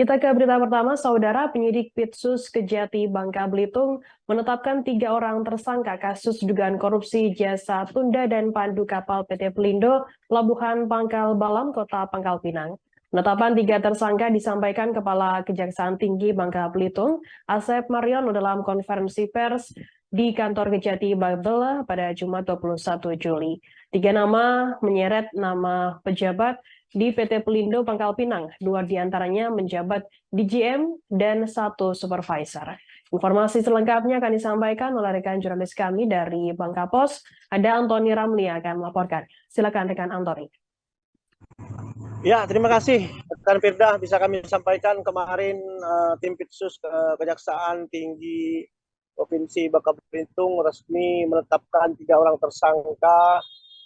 Kita ke berita pertama, Saudara penyidik Pitsus Kejati Bangka Belitung menetapkan 3 orang tersangka kasus dugaan korupsi jasa tunda dan pandu kapal PT Pelindo, Pelabuhan Pangkal Balam, Kota Pangkal Pinang. Penetapan 3 tersangka disampaikan Kepala Kejaksaan Tinggi Bangka Belitung, Asep Mariono dalam konferensi pers di kantor Kejati Babel pada Jumat 21 Juli. 3 nama menyeret nama pejabat di PT Pelindo Pangkal Pinang, 2 diantaranya menjabat di GM dan 1 supervisor. Informasi selengkapnya akan disampaikan oleh rekan jurnalis kami dari Bangka Pos, ada Antoni Ramli yang akan melaporkan. Silakan rekan Antoni. Ya, terima kasih rekan Firda. Bisa kami sampaikan kemarin tim Pitsus Kejaksaan Tinggi Provinsi Bangka Belitung resmi menetapkan 3 orang tersangka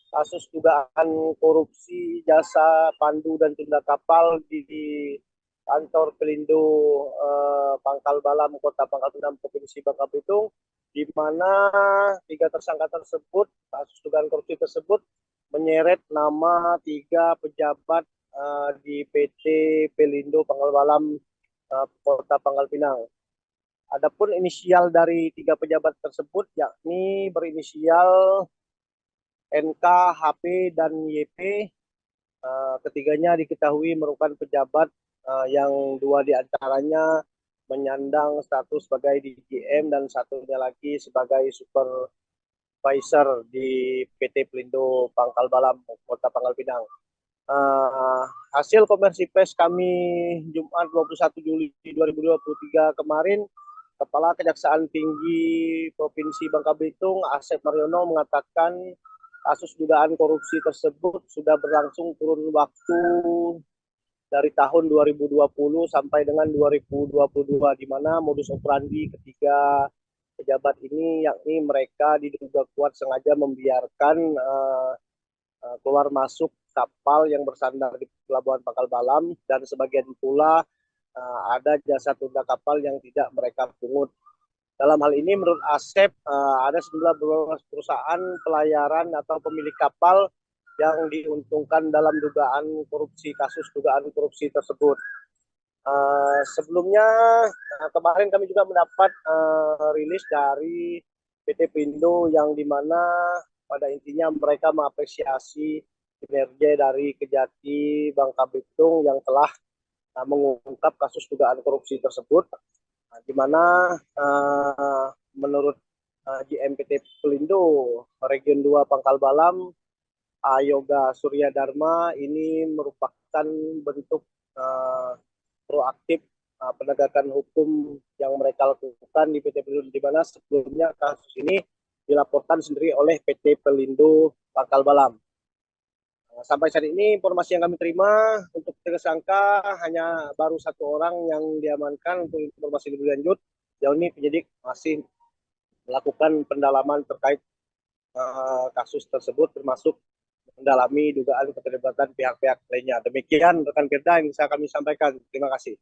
kasus dugaan korupsi jasa pandu dan tunda kapal di kantor Pelindo Pangkal Balam, Kota Pangkal Pinang, Provinsi Bangka Belitung, di mana 3 tersangka tersebut, kasus dugaan korupsi tersebut, menyeret nama 3 pejabat di PT Pelindo Pangkal Balam, Kota Pangkal Pinang. Adapun inisial dari 3 pejabat tersebut yakni berinisial NK, HP, dan YP. Ketiganya diketahui merupakan pejabat yang 2 diantaranya menyandang status sebagai DGM dan satunya lagi sebagai supervisor di PT Pelindo Pangkal Balam, Kota Pangkal Pinang. Hasil konferensi pers kami Jumat 21 Juli 2023 kemarin, Kepala Kejaksaan Tinggi Provinsi Bangka Belitung, Asep Mariono, mengatakan kasus dugaan korupsi tersebut sudah berlangsung kurun waktu dari tahun 2020 sampai dengan 2022, di mana modus operandi ketiga pejabat ini yakni mereka diduga kuat sengaja membiarkan keluar masuk kapal yang bersandar di Pelabuhan Pangkal Balam, dan sebagian pula ada jasa tunda kapal yang tidak mereka pungut. Dalam hal ini menurut Asep ada sejumlah perusahaan pelayaran atau pemilik kapal yang diuntungkan dalam kasus dugaan korupsi tersebut. Sebelumnya kemarin kami juga mendapat rilis dari PT Pelindo yang dimana pada intinya mereka mengapresiasi kinerja dari Kejati Bangka Belitung yang telah mengungkap kasus dugaan korupsi tersebut, di mana menurut GMPT Pelindo Region 2 Pangkal Balam, Yoga Surya Dharma, ini merupakan bentuk proaktif penegakan hukum yang mereka lakukan di PT Pelindo, di mana sebelumnya kasus ini dilaporkan sendiri oleh PT Pelindo Pangkal Balam. Sampai saat ini informasi yang kami terima untuk tersangka hanya baru 1 orang yang diamankan. Untuk informasi lebih lanjut, jauh ini penyidik masih melakukan pendalaman terkait kasus tersebut, termasuk mendalami dugaan keterlibatan pihak-pihak lainnya. Demikian rekan Firda yang bisa kami sampaikan. Terima kasih.